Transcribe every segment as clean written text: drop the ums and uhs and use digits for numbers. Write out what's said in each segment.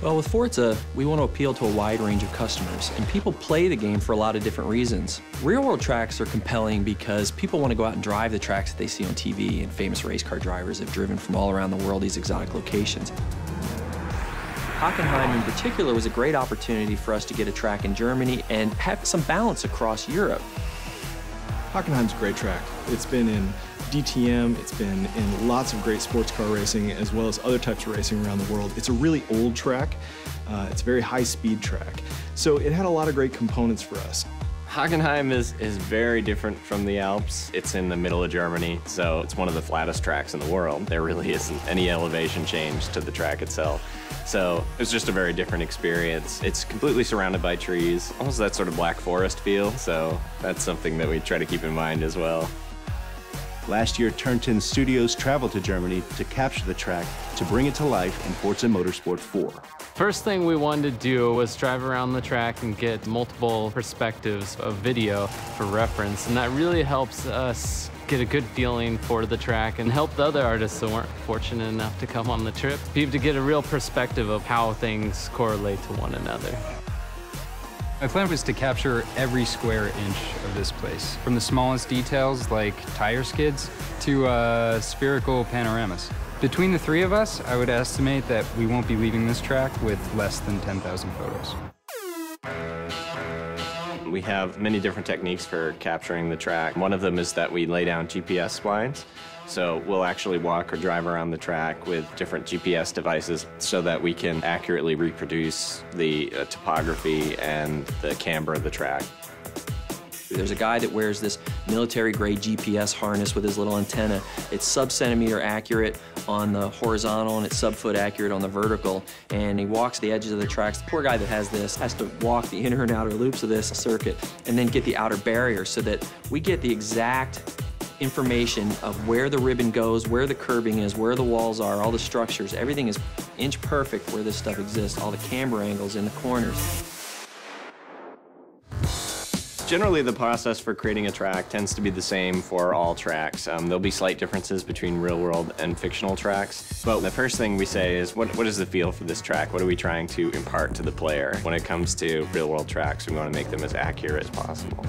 Well, with Forza, we want to appeal to a wide range of customers, and people play the game for a lot of different reasons. Real-world tracks are compelling because people want to go out and drive the tracks that they see on TV, and famous race car drivers have driven from all around the world these exotic locations. Hockenheim in particular was a great opportunity for us to get a track in Germany and have some balance across Europe. Hockenheim's a great track. It's been in DTM, it's been in lots of great sports car racing as well as other types of racing around the world. It's a really old track. It's a very high-speed track. So it had a lot of great components for us. Hockenheim is very different from the Alps. It's in the middle of Germany, so it's one of the flattest tracks in the world. There really isn't any elevation change to the track itself. So it's just a very different experience. It's completely surrounded by trees, almost that sort of Black Forest feel, so that's something that we try to keep in mind as well. Last year, Turn 10 Studios traveled to Germany to capture the track to bring it to life in Forza Motorsport 4. First thing we wanted to do was drive around the track and get multiple perspectives of video for reference, and that really helps us get a good feeling for the track and help the other artists that weren't fortunate enough to come on the trip be able to get a real perspective of how things correlate to one another. My plan was to capture every square inch of this place, from the smallest details like tire skids to spherical panoramas. Between the three of us, I would estimate that we won't be leaving this track with less than 10,000 photos. We have many different techniques for capturing the track. One of them is that we lay down GPS splines. So we'll actually walk or drive around the track with different GPS devices so that we can accurately reproduce the topography and the camber of the track. There's a guy that wears this military-grade GPS harness with his little antenna. It's sub-centimeter accurate on the horizontal and it's sub-foot accurate on the vertical. And he walks the edges of the tracks. The poor guy that has this has to walk the inner and outer loops of this circuit and then get the outer barrier so that we get the exact information of where the ribbon goes, where the curbing is, where the walls are, all the structures. Everything is inch perfect where this stuff exists, all the camber angles in the corners. Generally, the process for creating a track tends to be the same for all tracks. There'll be slight differences between real-world and fictional tracks, but the first thing we say is, what is the feel for this track? What are we trying to impart to the player? When it comes to real-world tracks, we want to make them as accurate as possible.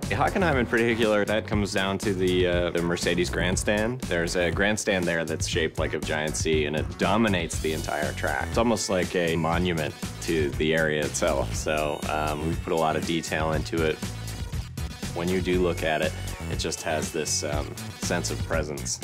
Hockenheim in particular, that comes down to the Mercedes grandstand. There's a grandstand there that's shaped like a giant C, and it dominates the entire track. It's almost like a monument to the area itself, so we've put a lot of detail into it. When you do look at it, it just has this sense of presence.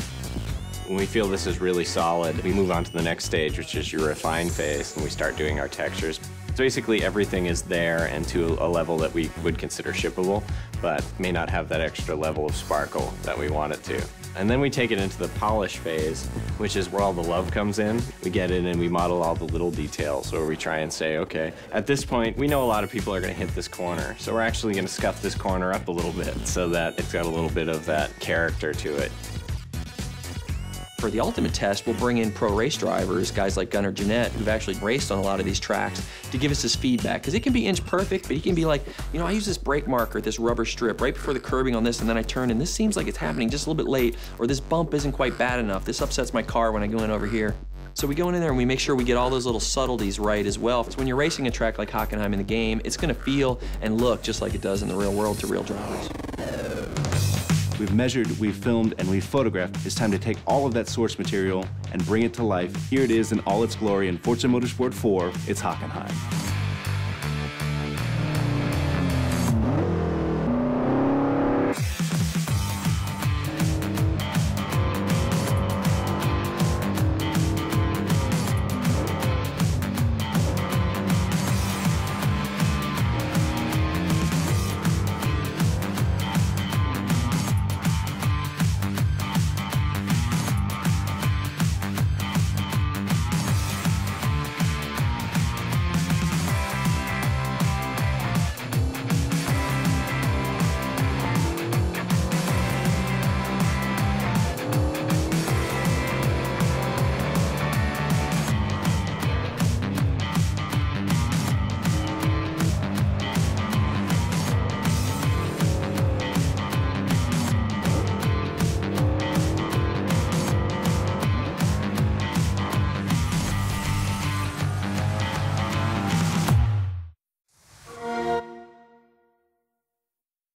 When we feel this is really solid, we move on to the next stage, which is your refine phase, and we start doing our textures. So basically everything is there and to a level that we would consider shippable, but may not have that extra level of sparkle that we want it to. And then we take it into the polish phase, which is where all the love comes in. We get in and we model all the little details, where we try and say, okay, at this point, we know a lot of people are going to hit this corner, so we're actually going to scuff this corner up a little bit so that it's got a little bit of that character to it. For the ultimate test, we'll bring in pro race drivers, guys like Gunnar Jeanette, who've actually raced on a lot of these tracks, to give us his feedback. Because it can be inch perfect, but he can be like, you know, I use this brake marker, this rubber strip, right before the curbing on this, and then I turn, and this seems like it's happening just a little bit late, or this bump isn't quite bad enough. This upsets my car when I go in over here. So we go in there and we make sure we get all those little subtleties right as well. So when you're racing a track like Hockenheim in the game, it's going to feel and look just like it does in the real world to real drivers. We've measured, we've filmed, and we've photographed. It's time to take all of that source material and bring it to life. Here it is in all its glory in Forza Motorsport 4, it's Hockenheim.